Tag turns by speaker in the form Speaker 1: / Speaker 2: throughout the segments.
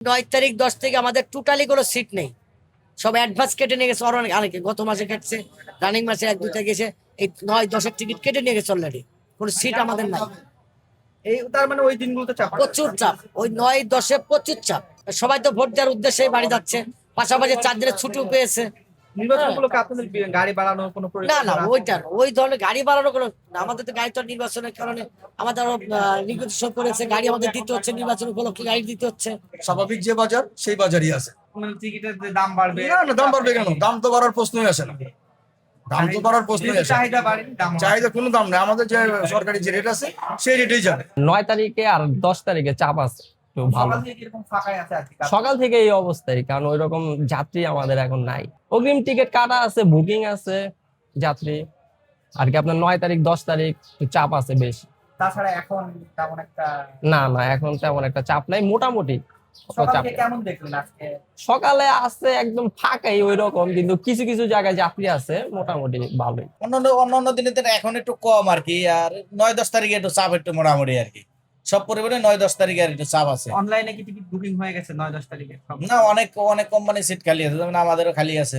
Speaker 1: 9 তারিখ 10 থেকে আমাদের টোটালি কোনো সিট নেই, সব অ্যাডভান্স কেটে নিয়ে গেছে। অনেকে গত মাসে কেটেছে, রানিং মাসে 1-2টা গেছে, এই 9-10-এর টিকিট কেটে নিয়ে গেছে অলরেডি। কোনো সিট আমাদের নাই।
Speaker 2: এই তার মানে ওই দিনগুলোতে চাপ
Speaker 1: প্রচুর চাপ, ওই 9-10-এ প্রচুর চাপ। সবাই তো ভোট দেওয়ার উদ্দেশ্যে বাড়ি যাচ্ছে, পাশাপাশি 4 দিনের ছুটিও পেয়েছে।
Speaker 2: নির্বাচনগুলোকে আপনাদের গাড়ি বাড়ানোর কোনো
Speaker 1: না না,
Speaker 2: পরিকল্পনা আছে?
Speaker 1: ওইটা ওই ধরনের গাড়ি বাড়ানো কোনো না, আমাদের তো গাড়ি তো নির্বাচনের কারণে আমাদের নির্বাচন করেছে, গাড়ি আমাদের দিতে হচ্ছে, নির্বাচন উপলক্ষে গাড়ি দিতে হচ্ছে।
Speaker 3: স্বাভাবিক যে বাজার সেই বাজারই আছে।
Speaker 2: মানে টিকিটের যে দাম বাড়বে?
Speaker 3: না না, দাম বাড়বে কেন? দাম তো বাড়ার প্রশ্নই আসে না। দাম তো বাড়ার প্রশ্নই আসে না।
Speaker 2: চাহিদা বাড়ে, দাম হয়।
Speaker 3: চাহিদা কোনো দাম নেই, আমাদের যে সরকারি যে রেট আছে সেই রেটেই যাবে।
Speaker 4: 9 তারিখে আর 10 তারিখে চাপ আছে একটু ভালো।
Speaker 2: সকাল থেকে কিরকম ফাঁকাই আছে আর কি?
Speaker 4: সকাল থেকে এই অবস্থায়, কারণ ওই রকম যাত্রী আমাদের এখন নাই। অগ্রিম টিকিট কাটা আছে, বুকিং আছে যাত্রী আর কি। আপনার 9 তারিখ 10 তারিখ একটু চাপ আছে বেশি।
Speaker 2: তাছাড়া এখন তেমন একটা
Speaker 4: না না, এখন তেমন একটা চাপ নাই, মোটামুটি অত
Speaker 2: সকাল
Speaker 4: চাপ
Speaker 2: থেকে
Speaker 4: নেই।
Speaker 2: কেমন দেখলেন আজকে?
Speaker 4: সকালে আছে একদম ফাঁকাই ওই রকম, কিন্তু কিছু কিছু জায়গায় যাত্রী আছে মোটামুটি ভালোই।
Speaker 5: অন্যান্য দিনে তো এখন একটু কম আর কি। আর 9-10 তারিখে একটু চাপ একটু মোটামুটি আর কি। সব পরিমাণে 9-10 তারিখে আর একটু চাপ আছে।
Speaker 2: অনলাইনে কি টিকিট বুকিং হয়ে গেছে 9-10 তারিখে সব?
Speaker 5: না, অনেক অনেক কোম্পানি সিট খালি আছে, যেমন আমাদেরও খালি আছে।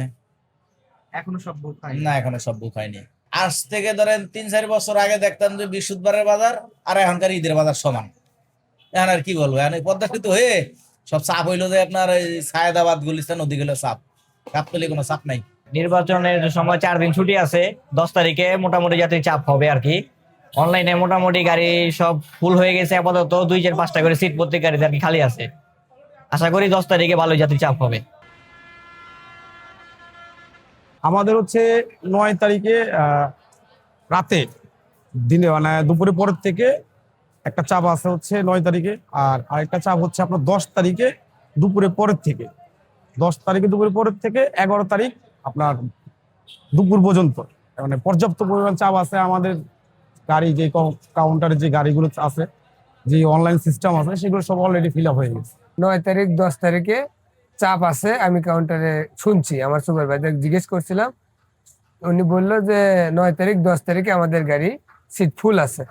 Speaker 2: এখনো সব বুক হয়নি?
Speaker 5: না, এখনো সব বুক হয়নি। আজ থেকে ধরেন 3-4 বছর আগে দেখতাম যে বৃহস্পতিবারের বাজার আর এখনকার ঈদের বাজার সমান। এখন আর কি বলবো, এখন এই পদ্মা সেতু হয়ে সব চাপ হইলো যে আপনার এই সায়েদাবাদ গুলিস্তান ওদিকে চাপ। গাবতলী কোনো চাপ নাই।
Speaker 6: নির্বাচনের সময় 4 দিন ছুটি আছে। 10 তারিখে মোটামুটি যাত্রী চাপ হবে আর কি। অনলাইনে মোটামুটি গাড়ি সব ফুল হয়ে গেছে আপাতত, 2-4-5টা করে সিট প্রত্যেক গাড়িতে আর কি খালি আছে। আশা করি 10 তারিখে ভালো যাত্রী চাপ হবে।
Speaker 7: আমাদের হচ্ছে 9 তারিখে রাতে দিনে মানে দুপুরে পরের থেকে একটা চাপ আছে হচ্ছে 9 তারিখে, আর আরেকটা চাপ হচ্ছে আপনার 10 তারিখে দুপুরে পরের থেকে। 10 তারিখে দুপুরে পরের থেকে 11 তারিখ আপনার দুপুর পর্যন্ত মানে পর্যাপ্ত পরিমাণ চাপ আছে। আমাদের গাড়ি যে কাউন্টারে যে গাড়িগুলো আছে, যে অনলাইন সিস্টেম আছে, সেগুলো সব অলরেডি ফিল আপ হয়ে গেছে।
Speaker 8: 9 তারিখ 10 তারিখে চাপ আছে, আমি কাউন্টারে শুনছি, আমার সুপারভাইজার জিজ্ঞেস করছিলাম, উনি বললো যে 9 তারিখ 10 তারিখে আমাদের গাড়ি সিট ফুল আছে।